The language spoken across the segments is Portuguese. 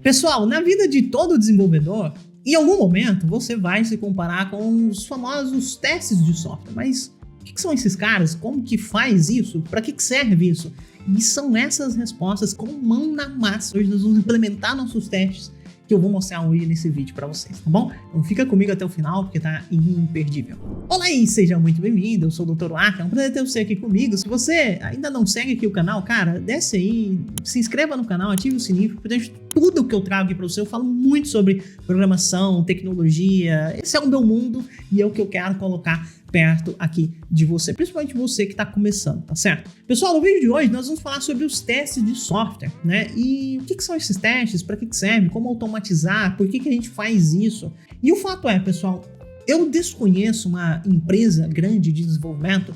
Pessoal, na vida de todo desenvolvedor, em algum momento você vai se comparar com os famosos testes de software. Mas o que são esses caras? Como que faz isso? Para que serve isso? E são essas respostas com mão na massa. Hoje nós vamos implementar nossos testes que eu vou mostrar hoje nesse vídeo para vocês, tá bom? Então fica comigo até o final porque tá imperdível. Olá e seja muito bem-vindo, eu sou o Dr. Arca, é um prazer ter você aqui comigo. Se você ainda não segue aqui o canal, cara, desce aí, se inscreva no canal, ative o sininho, porque tudo que eu trago aqui para você, eu falo muito sobre programação, tecnologia, esse é o meu mundo e é o que eu quero colocar perto aqui de você, principalmente você que está começando, tá certo? Pessoal, no vídeo de hoje nós vamos falar sobre os testes de software, né? E o que são esses testes, para que serve, como automatizar, por que a gente faz isso. E o fato é, pessoal, eu desconheço uma empresa grande de desenvolvimento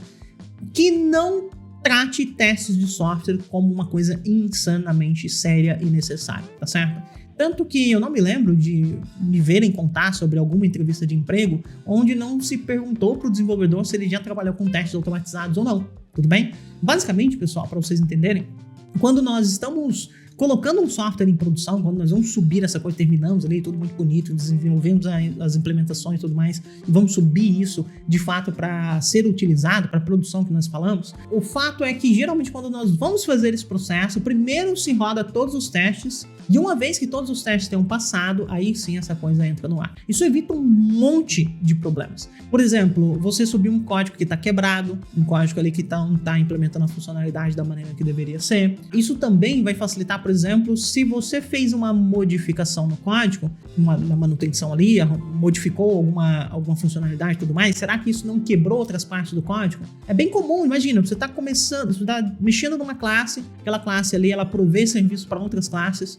que não trate testes de software como uma coisa insanamente séria e necessária, tá certo? Tanto que eu não me lembro de me verem contar sobre alguma entrevista de emprego onde não se perguntou para o desenvolvedor se ele já trabalhou com testes automatizados ou não, tudo bem? Basicamente, pessoal, para vocês entenderem, quando nós estamos colocando um software em produção, quando nós vamos subir essa coisa, terminamos ali, tudo muito bonito, desenvolvemos as implementações e tudo mais, e vamos subir isso de fato para ser utilizado, para a produção que nós falamos, o fato é que geralmente quando nós vamos fazer esse processo, primeiro se roda todos os testes, e uma vez que todos os testes tenham passado, aí sim essa coisa entra no ar. Isso evita um monte de problemas. Por exemplo, você subiu um código que está quebrado, um código ali que não está implementando a funcionalidade da maneira que deveria ser. Isso também vai facilitar, por exemplo, se você fez uma modificação no código, na manutenção ali, modificou alguma funcionalidade e tudo mais, será que isso não quebrou outras partes do código? É bem comum, imagina, você está começando, você está mexendo numa classe, aquela classe ali, ela provê serviço para outras classes,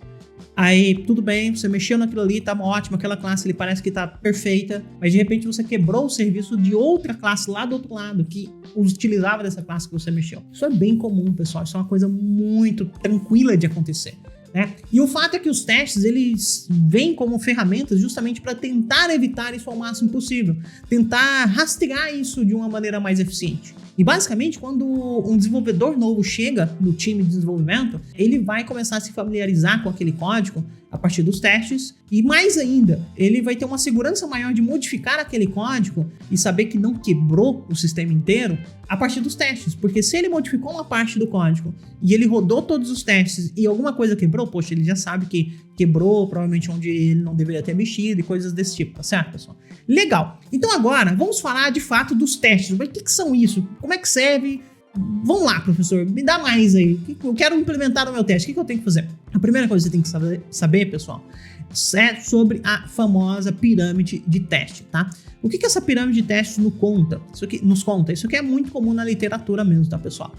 aí tudo bem, você mexeu naquilo ali, tá ótimo, aquela classe ali parece que tá perfeita, mas de repente você quebrou o serviço de outra classe lá do outro lado, que utilizava dessa classe que você mexeu. Isso é bem comum, pessoal, isso é uma coisa muito tranquila de acontecer, né? E o fato é que os testes, eles vêm como ferramentas justamente para tentar evitar isso ao máximo possível, tentar rastrear isso de uma maneira mais eficiente. E basicamente, quando um desenvolvedor novo chega no time de desenvolvimento, ele vai começar a se familiarizar com aquele código a partir dos testes e mais ainda, ele vai ter uma segurança maior de modificar aquele código e saber que não quebrou o sistema inteiro a partir dos testes, porque se ele modificou uma parte do código e ele rodou todos os testes e alguma coisa quebrou, poxa, ele já sabe que quebrou, provavelmente onde ele não deveria ter mexido e coisas desse tipo, tá certo, pessoal? Legal! Então agora, vamos falar de fato dos testes. Mas o que são isso? Como é que serve? Vamos lá, professor, me dá mais aí. Eu quero implementar no meu teste, o que eu tenho que fazer? A primeira coisa que você tem que saber, pessoal, é sobre a famosa pirâmide de teste, tá? O que essa pirâmide de teste nos conta? Isso aqui é muito comum na literatura mesmo, tá, pessoal?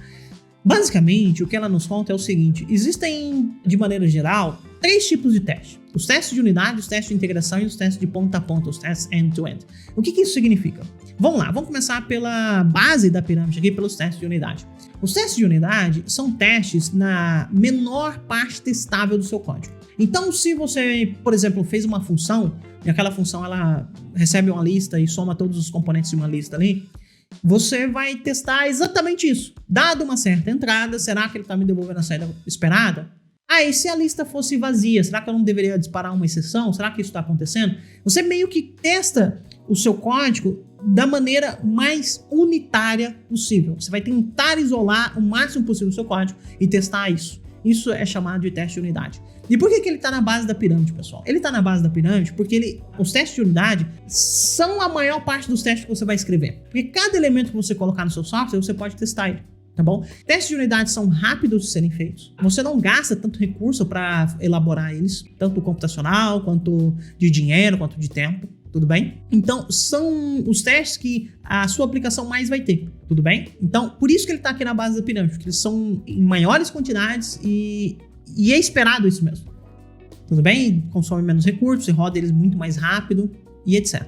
Basicamente, o que ela nos conta é o seguinte: existem, de maneira geral, 3 tipos de teste. Os testes de unidade, os testes de integração e os testes de ponta a ponta, os testes end-to-end. O que isso significa? Vamos lá, vamos começar pela base da pirâmide aqui, pelos testes de unidade. Os testes de unidade são testes na menor parte testável do seu código. Então, se você, por exemplo, fez uma função, e aquela função ela recebe uma lista e soma todos os componentes de uma lista ali, você vai testar exatamente isso. Dado uma certa entrada, será que ele está me devolvendo a saída esperada? E se a lista fosse vazia, será que eu não deveria disparar uma exceção? Será que isso está acontecendo? Você meio que testa o seu código da maneira mais unitária possível. Você vai tentar isolar o máximo possível o seu código e testar isso. Isso é chamado de teste de unidade. E por que ele está na base da pirâmide, pessoal? Ele está na base da pirâmide porque os testes de unidade são a maior parte dos testes que você vai escrever. Porque cada elemento que você colocar no seu software, você pode testar ele. Tá bom? Testes de unidade são rápidos de serem feitos. Você não gasta tanto recurso para elaborar eles, tanto computacional, quanto de dinheiro, quanto de tempo. Tudo bem? Então, são os testes que a sua aplicação mais vai ter. Tudo bem? Então, por isso que ele está aqui na base da pirâmide, porque eles são em maiores quantidades e é esperado isso mesmo. Tudo bem? Consome menos recursos, você roda eles muito mais rápido e etc.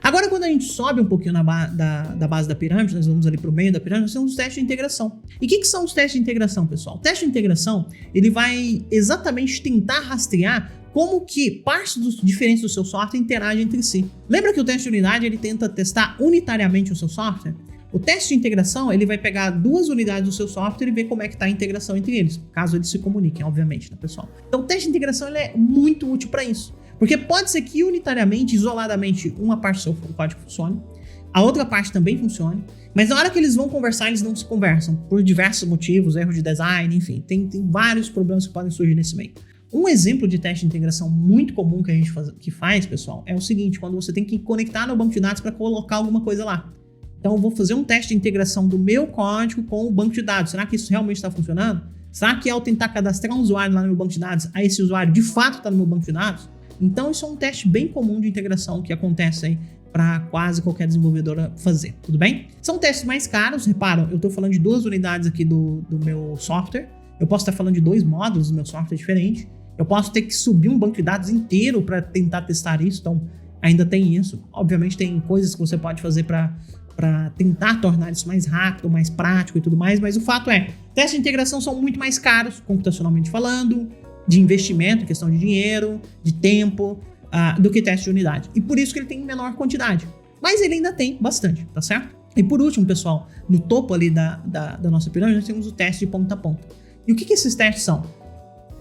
Agora, quando a gente sobe um pouquinho da base da pirâmide, nós vamos ali para o meio da pirâmide, nós temos os testes de integração. E o que são os testes de integração, pessoal? O teste de integração, ele vai exatamente tentar rastrear como que partes diferentes do seu software interagem entre si. Lembra que o teste de unidade, ele tenta testar unitariamente o seu software? O teste de integração, ele vai pegar 2 unidades do seu software e ver como é que está a integração entre eles, caso eles se comuniquem, obviamente, né, pessoal? Então, o teste de integração ele é muito útil para isso, porque pode ser que unitariamente, isoladamente, uma parte do seu código funcione, a outra parte também funcione, mas na hora que eles vão conversar, eles não se conversam, por diversos motivos, erro de design, enfim, tem vários problemas que podem surgir nesse meio. Um exemplo de teste de integração muito comum que a gente faz, pessoal, é o seguinte, quando você tem que conectar no banco de dados para colocar alguma coisa lá. Então, eu vou fazer um teste de integração do meu código com o banco de dados. Será que isso realmente está funcionando? Será que ao tentar cadastrar um usuário lá no meu banco de dados, esse usuário de fato está no meu banco de dados? Então, isso é um teste bem comum de integração que acontece aí para quase qualquer desenvolvedora fazer, tudo bem? São testes mais caros, reparam, eu estou falando de 2 unidades aqui do meu software, eu posso estar falando de 2 módulos do meu software diferente, eu posso ter que subir um banco de dados inteiro para tentar testar isso, então ainda tem isso. Obviamente tem coisas que você pode fazer para tentar tornar isso mais rápido, mais prático e tudo mais, mas o fato é, testes de integração são muito mais caros, computacionalmente falando, de investimento, questão de dinheiro, de tempo, do que teste de unidade. E por isso que ele tem menor quantidade. Mas ele ainda tem bastante, tá certo? E por último, pessoal, no topo ali da nossa pirâmide, nós temos o teste de ponta a ponta. E o que esses testes são?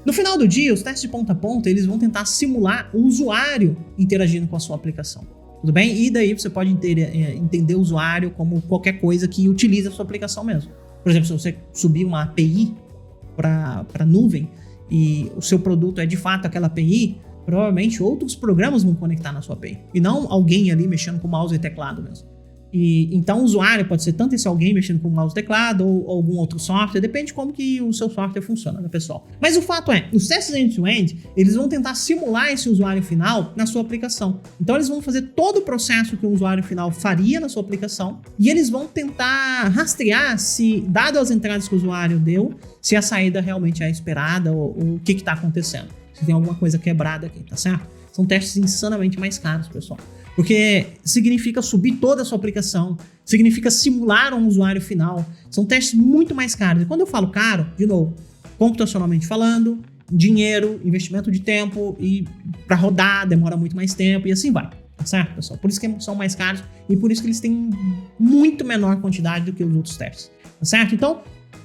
No final do dia, os testes de ponta a ponta, eles vão tentar simular o usuário interagindo com a sua aplicação. Tudo bem? E daí você pode entender o usuário como qualquer coisa que utiliza a sua aplicação mesmo. Por exemplo, se você subir uma API para nuvem e o seu produto é de fato aquela API, provavelmente outros programas vão conectar na sua API. E não alguém ali mexendo com mouse e teclado mesmo. E então o usuário pode ser tanto esse alguém mexendo com mouse e teclado ou algum outro software, depende de como que o seu software funciona, né, pessoal? Mas o fato é, os testes end-to-end, eles vão tentar simular esse usuário final na sua aplicação. Então eles vão fazer todo o processo que o usuário final faria na sua aplicação e eles vão tentar rastrear se, dado as entradas que o usuário deu, se a saída realmente é esperada ou o que está acontecendo. Se tem alguma coisa quebrada aqui, tá certo? São testes insanamente mais caros, pessoal. Porque significa subir toda a sua aplicação, significa simular um usuário final. São testes muito mais caros. E quando eu falo caro, de novo, computacionalmente falando, dinheiro, investimento de tempo, e para rodar demora muito mais tempo e assim vai. Tá certo, pessoal? Por isso que são mais caros e por isso que eles têm muito menor quantidade do que os outros testes. Tá certo? Então,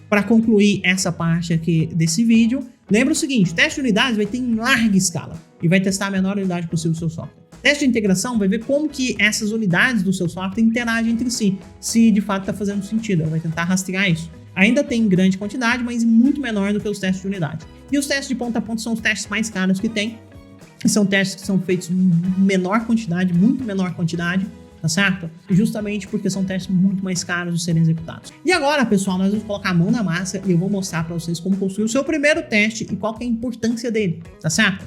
para concluir essa parte aqui desse vídeo, lembra o seguinte, teste de unidades vai ter em larga escala e vai testar a menor unidade possível do seu software. Teste de integração vai ver como que essas unidades do seu software interagem entre si, se de fato está fazendo sentido, ela vai tentar rastrear isso. Ainda tem grande quantidade, mas muito menor do que os testes de unidade. E os testes de ponta a ponta são os testes mais caros que tem, são testes que são feitos em menor quantidade, muito menor quantidade, tá certo? Justamente porque são testes muito mais caros de serem executados. E agora, pessoal, nós vamos colocar a mão na massa e eu vou mostrar para vocês como construir o seu primeiro teste e qual que é a importância dele, tá certo?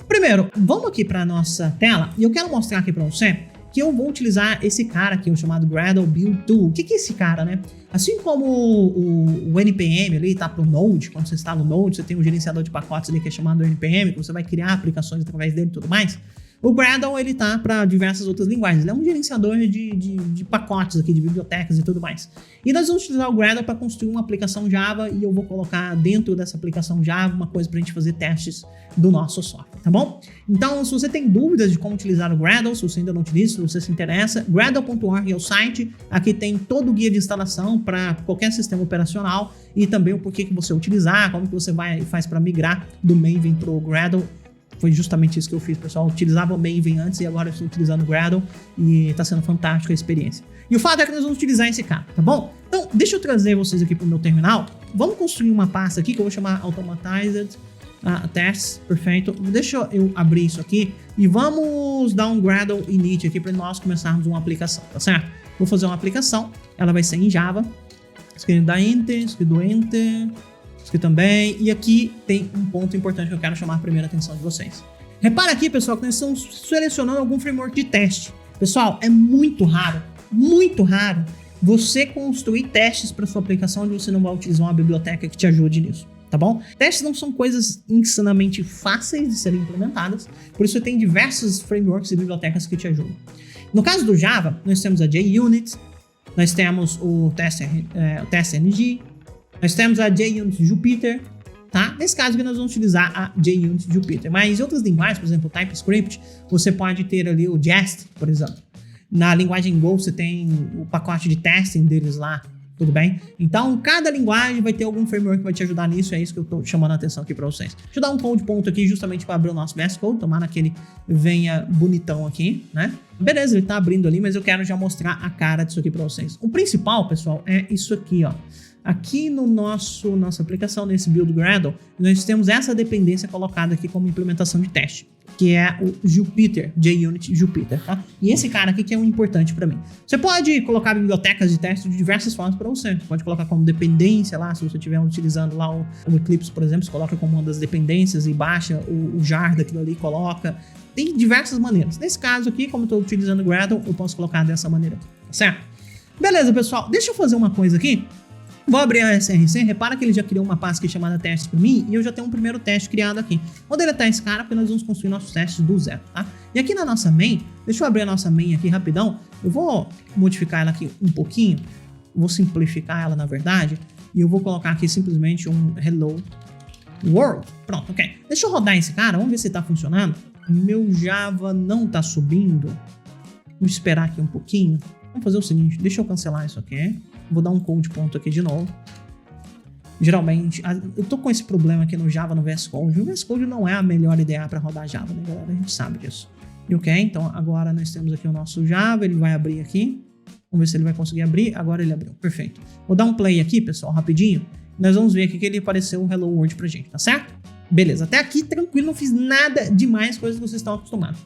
Primeiro, vamos aqui para nossa tela e eu quero mostrar aqui para você que eu vou utilizar esse cara aqui, o chamado Gradle Build Tool. O que é esse cara, né? Assim como o NPM ali tá pro Node, quando você instala o Node, você tem um gerenciador de pacotes ali que é chamado NPM, que você vai criar aplicações através dele e tudo mais. O Gradle, ele tá para diversas outras linguagens. Ele é um gerenciador de pacotes aqui, de bibliotecas e tudo mais. E nós vamos utilizar o Gradle para construir uma aplicação Java e eu vou colocar dentro dessa aplicação Java uma coisa para a gente fazer testes do nosso software, tá bom? Então, se você tem dúvidas de como utilizar o Gradle, se você ainda não utiliza, se você se interessa, gradle.org é o site. Aqui tem todo o guia de instalação para qualquer sistema operacional e também o porquê que você utilizar, como que você faz para migrar do Maven para o Gradle. Foi justamente isso que eu fiz, pessoal. Eu utilizava o Maven antes e agora eu estou utilizando o Gradle e está sendo fantástica a experiência. E o fato é que nós vamos utilizar esse cara, tá bom? Então, deixa eu trazer vocês aqui para o meu terminal. Vamos construir uma pasta aqui que eu vou chamar Automatized Tests, perfeito. Deixa eu abrir isso aqui e vamos dar um Gradle init aqui para nós começarmos uma aplicação, tá certo? Vou fazer uma aplicação, ela vai ser em Java. Escrevi da Enter, escrevi do Enter... aqui também, e aqui tem um ponto importante que eu quero chamar a primeira atenção de vocês. Repara aqui, pessoal, que nós estamos selecionando algum framework de teste. Pessoal, é muito raro você construir testes para sua aplicação onde você não vai utilizar uma biblioteca que te ajude nisso, tá bom? Testes não são coisas insanamente fáceis de serem implementadas, por isso tem diversos frameworks e bibliotecas que te ajudam. No caso do Java, nós temos a JUnit, nós temos o TestNG, nós temos a JUnit Jupyter, tá? Nesse caso aqui nós vamos utilizar a JUnit Jupyter, mas em outras linguagens, por exemplo, o TypeScript, você pode ter ali o Jest, por exemplo. Na linguagem Go você tem o pacote de testing deles lá, tudo bem? Então, cada linguagem vai ter algum framework que vai te ajudar nisso, é isso que eu tô chamando a atenção aqui pra vocês. Deixa eu dar um code ponto aqui justamente para abrir o nosso VS Code, tomara que ele venha bonitão aqui, né? Beleza, ele tá abrindo ali, mas eu quero já mostrar a cara disso aqui pra vocês. O principal, pessoal, é isso aqui, ó. Aqui no nossa aplicação, nesse build Gradle, nós temos essa dependência colocada aqui como implementação de teste, que é o Jupyter, JUnit Jupyter, tá? E esse cara aqui que é o importante para mim. Você pode colocar bibliotecas de teste de diversas formas para você. Você pode colocar como dependência lá, se você estiver utilizando lá o Eclipse, por exemplo, você coloca como uma das dependências e baixa o jar daquilo ali e coloca. Tem diversas maneiras. Nesse caso aqui, como eu estou utilizando o Gradle, eu posso colocar dessa maneira, tá certo? Beleza, pessoal. Deixa eu fazer uma coisa aqui. Vou abrir a SRC, repara que ele já criou uma pasta aqui chamada teste para mim, e eu já tenho um primeiro teste criado aqui. Vou deletar esse cara porque nós vamos construir nossos testes do zero, tá? E aqui na nossa main, deixa eu abrir a nossa main aqui rapidão, eu vou modificar ela aqui um pouquinho, vou simplificar ela na verdade, e eu vou colocar aqui simplesmente um hello world. Pronto, ok. Deixa eu rodar esse cara, vamos ver se tá funcionando. Meu Java não tá subindo. Vamos esperar aqui um pouquinho. Vamos fazer o seguinte, deixa eu cancelar isso aqui. Vou dar um code ponto aqui de novo. Geralmente, eu tô com esse problema aqui no Java, no VS Code. O VS Code não é a melhor ideia para rodar Java, né, galera? A gente sabe disso. E ok, então agora nós temos aqui o nosso Java, ele vai abrir aqui. Vamos ver se ele vai conseguir abrir. Agora ele abriu, perfeito. Vou dar um play aqui, pessoal, rapidinho. Nós vamos ver aqui que ele apareceu um Hello World pra gente, tá certo? Beleza, até aqui tranquilo, não fiz nada demais, coisas que vocês estão acostumados.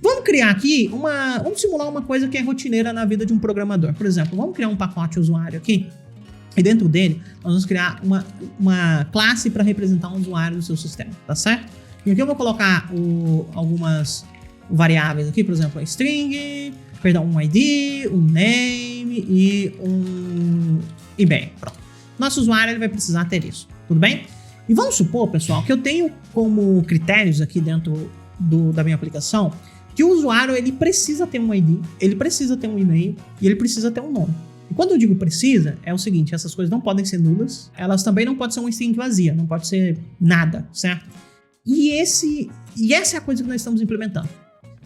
Vamos criar aqui vamos simular uma coisa que é rotineira na vida de um programador. Por exemplo, vamos criar um pacote usuário aqui. E dentro dele, nós vamos criar uma classe para representar um usuário do seu sistema, tá certo? E aqui eu vou colocar algumas variáveis aqui, por exemplo, um ID, um name e um e-mail. Pronto. Nosso usuário ele vai precisar ter isso, tudo bem? E vamos supor, pessoal, que eu tenho como critérios aqui dentro da minha aplicação que o usuário ele precisa ter um ID, ele precisa ter um e-mail e ele precisa ter um nome. E quando eu digo precisa, é o seguinte, essas coisas não podem ser nulas, elas também não podem ser uma string vazia, não pode ser nada, certo? E essa é a coisa que nós estamos implementando.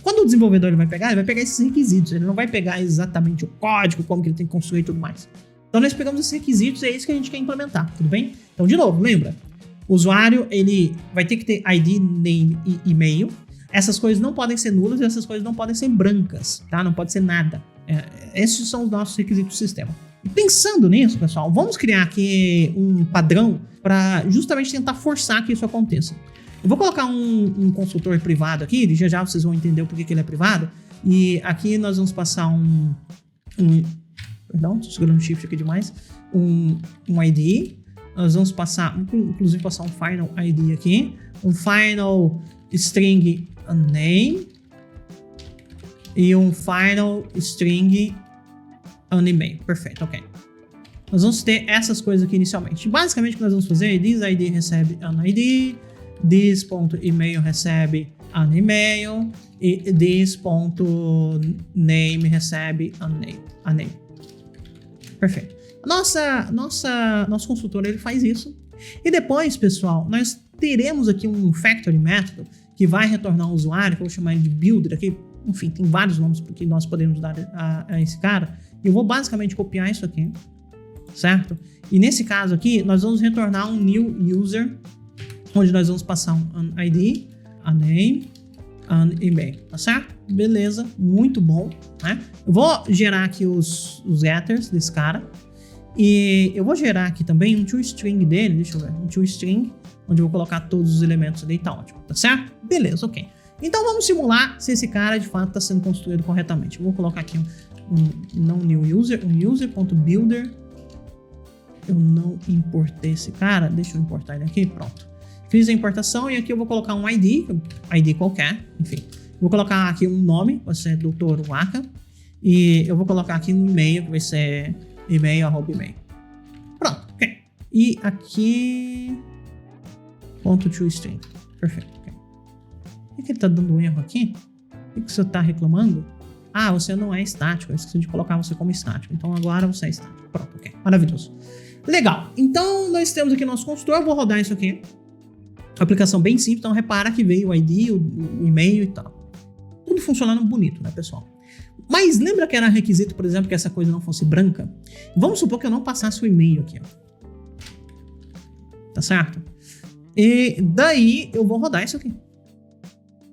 Quando o desenvolvedor ele vai pegar esses requisitos, ele não vai pegar exatamente o código, como que ele tem que construir e tudo mais. Então nós pegamos esses requisitos e é isso que a gente quer implementar, tudo bem? Então de novo, lembra, o usuário ele vai ter que ter ID, name e e-mail. Essas coisas não podem ser nulas e essas coisas não podem ser brancas, tá? Não pode ser nada. Esses são os nossos requisitos do sistema. E pensando nisso, pessoal, vamos criar aqui um padrão para justamente tentar forçar que isso aconteça. Eu vou colocar um consultor privado aqui, já vocês vão entender o porquê que ele é privado. E aqui nós vamos passar perdão, tô segurando o shift aqui demais. Um ID. Nós vamos passar, inclusive passar um final ID aqui. Um final string name e um final string e-mail. Perfeito, ok. Nós vamos ter essas coisas aqui inicialmente. Basicamente o que nós vamos fazer é this ID recebe an ID, this.email recebe an email e this.name recebe a name. Perfeito. Nosso consultor ele faz isso. E depois, pessoal, nós teremos aqui um factory método que vai retornar um usuário, que eu vou chamar de builder aqui. Enfim, tem vários nomes que nós podemos dar a esse cara. E eu vou basicamente copiar isso aqui, certo? E nesse caso aqui, nós vamos retornar um new user, onde nós vamos passar um ID, a name, an email, tá certo? Beleza, muito bom, né? Eu vou gerar aqui os getters desse cara. E eu vou gerar aqui também um toString dele, deixa eu ver, um toString, onde eu vou colocar todos os elementos ali e tá ótimo, tá certo? Beleza, ok. Então vamos simular se esse cara de fato está sendo construído corretamente. Eu vou colocar aqui não new user, um user.builder. Eu não importei esse cara, deixa eu importar ele aqui, pronto. Fiz a importação e aqui eu vou colocar um ID qualquer, enfim. Vou colocar aqui um nome, vai ser Dr. Waka. E eu vou colocar aqui um e-mail, que vai ser e-mail. Pronto, ok. E aqui .toString. Perfeito, ok. Por que ele tá dando um erro aqui? O que você tá reclamando? Ah, você não é estático. Eu esqueci de colocar você como estático. Então agora você é estático. Pronto, ok. Maravilhoso. Legal. Então nós temos aqui nosso construtor. Eu vou rodar isso aqui. Aplicação bem simples. Então repara que veio o ID, o e-mail e tal. Tudo funcionando bonito, né, pessoal? Mas lembra que era requisito, por exemplo, que essa coisa não fosse branca? Vamos supor que eu não passasse o e-mail aqui, ó. Tá certo? E daí eu vou rodar isso aqui.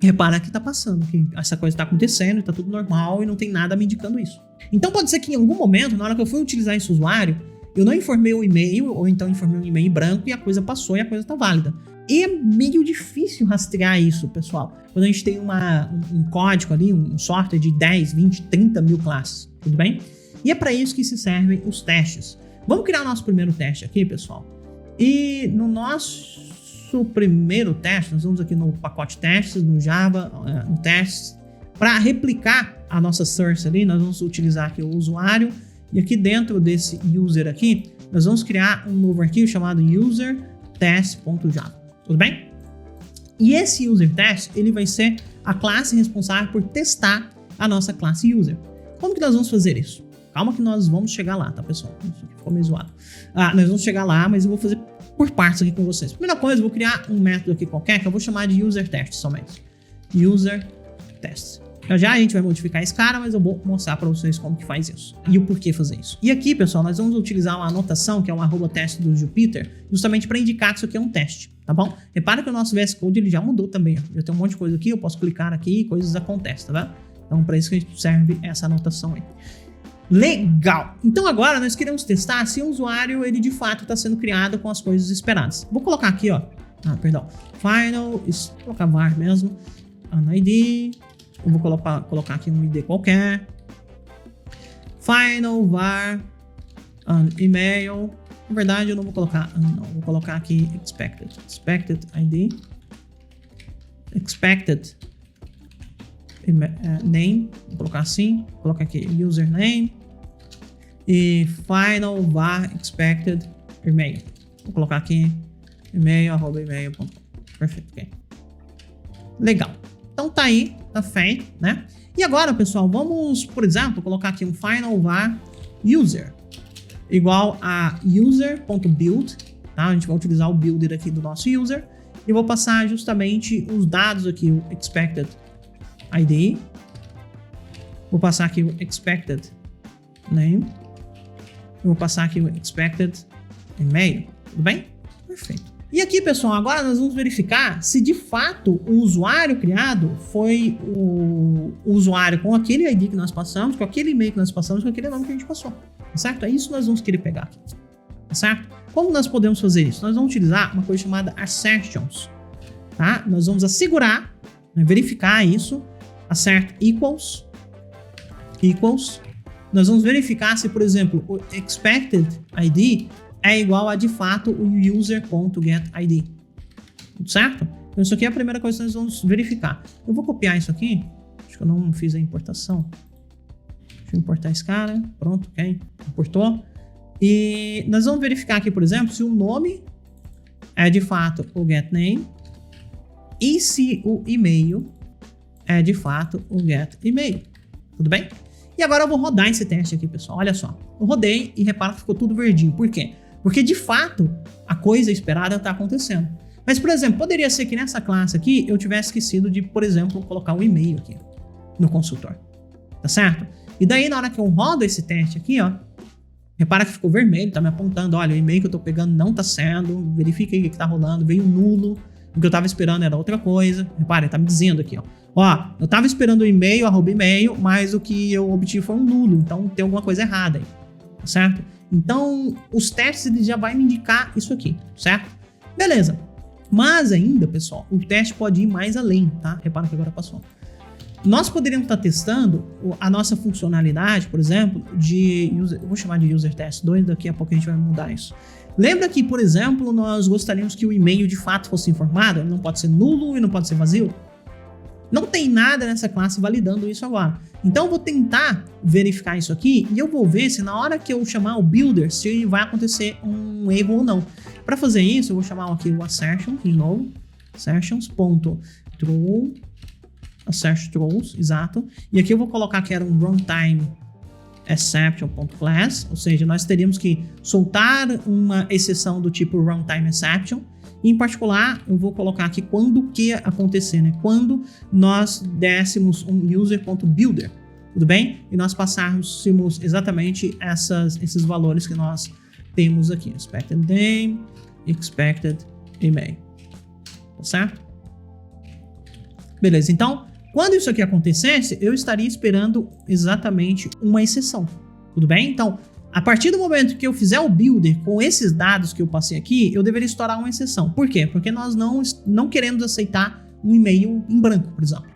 Repara que tá passando, que essa coisa tá acontecendo, tá tudo normal e não tem nada me indicando isso. Então pode ser que em algum momento, na hora que eu for utilizar esse usuário, eu não informei o e-mail, ou então informei um e-mail branco e a coisa passou e a coisa tá válida. E é meio difícil rastrear isso, pessoal. Quando a gente tem um código ali, um software de 10, 20, 30 mil classes, tudo bem? E é para isso que se servem os testes. Vamos criar o nosso primeiro teste aqui, pessoal. E no nosso primeiro teste, nós vamos aqui no pacote testes, no Java, no testes. Para replicar a nossa source ali, nós vamos utilizar aqui o usuário. E aqui dentro desse user aqui, nós vamos criar um novo arquivo chamado user_test.java. Tudo bem? E esse user_test, ele vai ser a classe responsável por testar a nossa classe user. Como que nós vamos fazer isso? Calma que nós vamos chegar lá, tá, pessoal? Isso aqui ficou meio zoado. Nós vamos chegar lá, mas eu vou fazer por partes aqui com vocês. Primeira coisa, eu vou criar um método aqui qualquer que eu vou chamar de user_test somente. User_test. Já a gente vai modificar esse cara, mas eu vou mostrar para vocês como que faz isso e o porquê fazer isso. E aqui, pessoal, nós vamos utilizar uma anotação que é o @teste do Jupyter, justamente para indicar que isso aqui é um teste, tá bom? Repara que o nosso VS Code ele já mudou também, ó. Já tem um monte de coisa aqui, eu posso clicar aqui e coisas acontecem, tá vendo? Então, para isso que serve essa anotação aí. Legal! Então agora nós queremos testar se o usuário ele de fato está sendo criado com as coisas esperadas. Vou colocar aqui, ó. Final, vou colocar var mesmo, id. Eu vou colocar aqui um ID qualquer. Final, var, email. Na verdade, eu não vou colocar não. Vou colocar aqui expected. Expected ID. Expected name. Vou colocar assim. Vou colocar aqui username. E final, var, expected email. Vou colocar aqui email@email.com. Perfeito, ok. Legal. Então tá aí, tá feito, né? E agora, pessoal, vamos, por exemplo, colocar aqui um final var user igual a user.build, tá? A gente vai utilizar o builder aqui do nosso user e vou passar justamente os dados aqui, o expected ID, vou passar aqui o expected name, vou passar aqui o expected email, tudo bem? Perfeito. E aqui, pessoal, agora nós vamos verificar se de fato o usuário criado foi o usuário com aquele ID que nós passamos, com aquele e-mail que nós passamos, com aquele nome que a gente passou, tá certo? É isso que nós vamos querer pegar aqui, tá certo? Como nós podemos fazer isso? Nós vamos utilizar uma coisa chamada assertions, tá? Nós vamos assegurar, né, verificar isso, assert equals. Nós vamos verificar se, por exemplo, o expected ID é igual a, de fato, o user.getID. Tudo certo? Então, isso aqui é a primeira coisa que nós vamos verificar. Eu vou copiar isso aqui. Acho que eu não fiz a importação. Deixa eu importar esse cara. Pronto, ok. Importou. E nós vamos verificar aqui, por exemplo, se o nome é, de fato, o getName e se o e-mail é, de fato, o getEmail. Tudo bem? E agora eu vou rodar esse teste aqui, pessoal. Olha só. Eu rodei e repara que ficou tudo verdinho. Por quê? Porque, de fato, a coisa esperada está acontecendo. Mas, por exemplo, poderia ser que nessa classe aqui eu tivesse esquecido de, por exemplo, colocar um e-mail aqui no consultor. Tá certo? E daí, na hora que eu rodo esse teste aqui, ó, repara que ficou vermelho, tá me apontando, olha, o e-mail que eu tô pegando não tá sendo, verifica aí o que tá rolando, veio nulo, o que eu tava esperando era outra coisa. Repara, ele tá me dizendo aqui, ó, eu tava esperando o e-mail, @e-mail, mas o que eu obtive foi um nulo, então tem alguma coisa errada aí, tá certo? Então, os testes eles já vai me indicar isso aqui, certo? Beleza. Mas ainda, pessoal, o teste pode ir mais além, tá? Repara que agora passou. Nós poderíamos estar testando a nossa funcionalidade, por exemplo, eu vou chamar de user_test2, daqui a pouco a gente vai mudar isso. Lembra que, por exemplo, nós gostaríamos que o e-mail de fato fosse informado? Ele não pode ser nulo e não pode ser vazio? Não tem nada nessa classe validando isso agora. Então eu vou tentar verificar isso aqui e eu vou ver se na hora que eu chamar o builder, se vai acontecer um erro ou não. Para fazer isso, eu vou chamar aqui o assertion, de novo, assertions.true, assert throws, exato. E aqui eu vou colocar que era um runtime exception.class, ou seja, nós teríamos que soltar uma exceção do tipo runtime exception. E em particular, eu vou colocar aqui quando que acontecer, né? Quando nós dessemos um user.builder, tudo bem? E nós passássemos exatamente esses valores que nós temos aqui, expected name, expected email, tá certo? Beleza, então, quando isso aqui acontecesse, eu estaria esperando exatamente uma exceção, tudo bem? Então, a partir do momento que eu fizer o builder com esses dados que eu passei aqui, eu deveria estourar uma exceção. Por quê? Porque nós não queremos aceitar um e-mail em branco, por exemplo.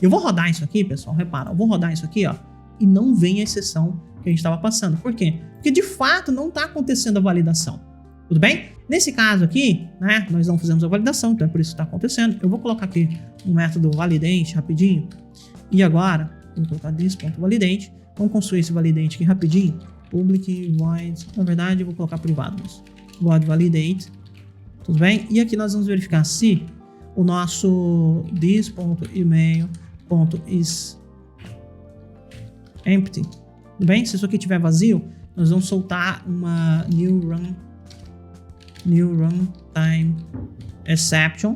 Eu vou rodar isso aqui, pessoal, repara, eu vou rodar isso aqui, ó, e não vem a exceção que a gente estava passando. Por quê? Porque de fato não está acontecendo a validação, tudo bem? Nesse caso aqui, né, nós não fizemos a validação, então é por isso que está acontecendo. Eu vou colocar aqui um método validate rapidinho, e agora, vou colocar this.validate, vamos construir esse validate aqui rapidinho, public void, na verdade eu vou colocar privado, mas void validate, tudo bem? E aqui nós vamos verificar se o nosso this.email.is empty, tudo bem? Se isso aqui estiver vazio, nós vamos soltar uma new runtime exception.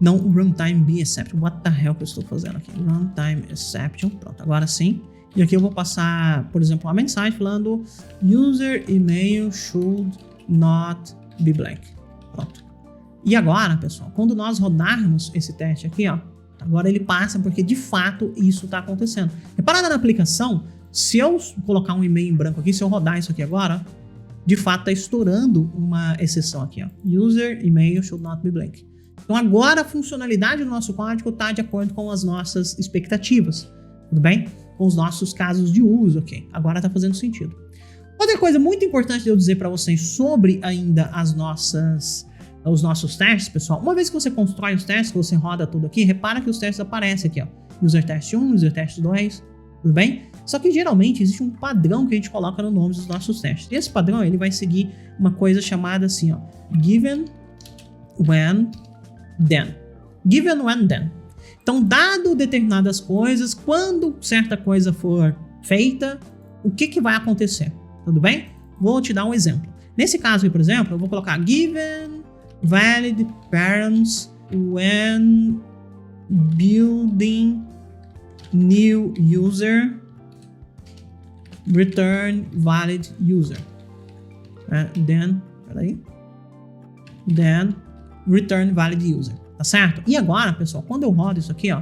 Não runtime be exception. What the hell que eu estou fazendo aqui? Runtime exception. Pronto, agora sim. E aqui eu vou passar, por exemplo, uma mensagem falando user email should not be blank. Pronto. E agora, pessoal, quando nós rodarmos esse teste aqui, ó, agora ele passa porque de fato isso está acontecendo. Reparada na aplicação, se eu colocar um e-mail em branco aqui, se eu rodar isso aqui agora, de fato está estourando uma exceção aqui, ó. User email should not be blank. Então agora a funcionalidade do nosso código está de acordo com as nossas expectativas, tudo bem? Com os nossos casos de uso, ok? Agora está fazendo sentido. Outra coisa muito importante de eu dizer para vocês sobre ainda os nossos testes, pessoal, uma vez que você constrói os testes, que você roda tudo aqui, repara que os testes aparecem aqui, ó. User test 1, user test 2, tudo bem? Só que geralmente existe um padrão que a gente coloca no nome dos nossos testes. E esse padrão ele vai seguir uma coisa chamada assim, ó, given, when, then. Given, when, then. Então, dado determinadas coisas, quando certa coisa for feita, o que vai acontecer? Tudo bem? Vou te dar um exemplo. Nesse caso aqui, por exemplo, eu vou colocar given valid params when building new user return valid user. Then return valid user. Tá certo? E agora, pessoal, quando eu rodo isso aqui, ó,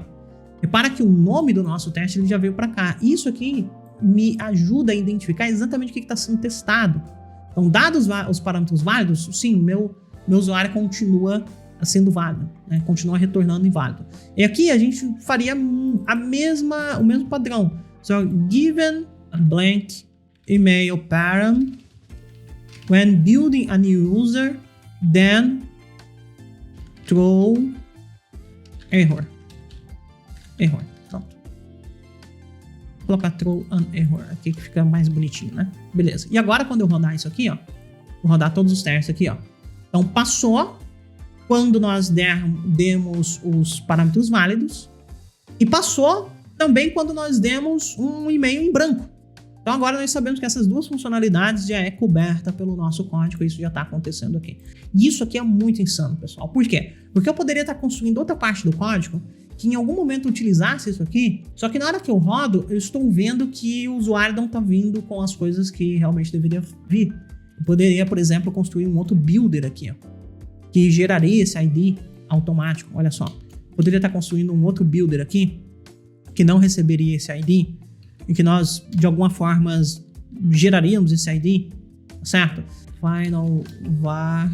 repara que o nome do nosso teste ele já veio para cá. Isso aqui me ajuda a identificar exatamente o que está sendo testado. Então, dados os parâmetros válidos, sim, meu usuário continua sendo válido, né? Continua retornando inválido. E aqui a gente faria o mesmo padrão. So, given a blank email param when building a new user, then throw error. Pronto. Vou colocar throw an error aqui que fica mais bonitinho, né? Beleza. E agora quando eu rodar isso aqui, ó, vou rodar todos os testes aqui, ó. Então passou quando nós demos os parâmetros válidos e passou também quando nós demos um e-mail em branco. Então agora nós sabemos que essas duas funcionalidades já é coberta pelo nosso código, isso já está acontecendo aqui. E isso aqui é muito insano, pessoal. Por quê? Porque eu poderia estar construindo outra parte do código que em algum momento utilizasse isso aqui, só que na hora que eu rodo, eu estou vendo que o usuário não está vindo com as coisas que realmente deveria vir. Eu poderia, por exemplo, construir um outro builder aqui, ó, que geraria esse ID automático, olha só. Poderia estar construindo um outro builder aqui, que não receberia esse ID, e que nós, de alguma forma, geraríamos esse ID, certo? Final var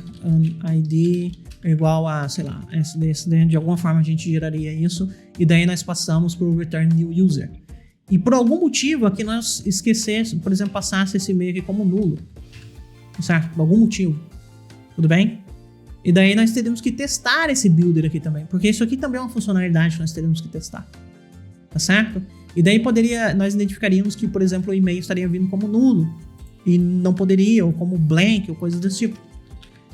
ID igual a, sei lá, SD, de alguma forma a gente geraria isso, e daí nós passamos para o return new user. E por algum motivo aqui nós esquecêssemos, por exemplo, passasse esse e-mail aqui como nulo, certo? Por algum motivo, tudo bem? E daí nós teríamos que testar esse builder aqui também, porque isso aqui também é uma funcionalidade que nós teríamos que testar, tá certo? E daí nós identificaríamos que, por exemplo, o e-mail estaria vindo como nulo e não poderia, ou como blank, ou coisas desse tipo.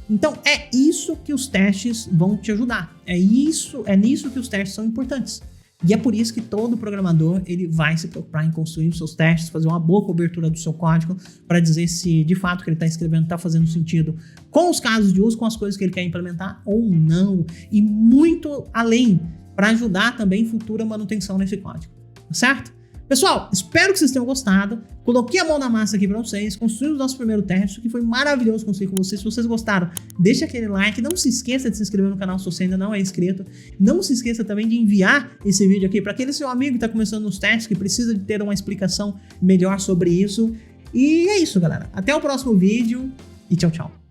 Então é isso que os testes vão te ajudar. É nisso que os testes são importantes. E é por isso que todo programador ele vai se preocupar em construir os seus testes, fazer uma boa cobertura do seu código para dizer se de fato o que ele está escrevendo está fazendo sentido com os casos de uso, com as coisas que ele quer implementar ou não. E muito além para ajudar também futura manutenção nesse código, tá certo? Pessoal, espero que vocês tenham gostado. Coloquei a mão na massa aqui para vocês, construímos o nosso primeiro teste, que foi maravilhoso construir com vocês. Se vocês gostaram, deixa aquele like, não se esqueça de se inscrever no canal se você ainda não é inscrito. Não se esqueça também de enviar esse vídeo aqui para aquele seu amigo que está começando nos testes, que precisa de ter uma explicação melhor sobre isso. E é isso, galera. Até o próximo vídeo e tchau, tchau.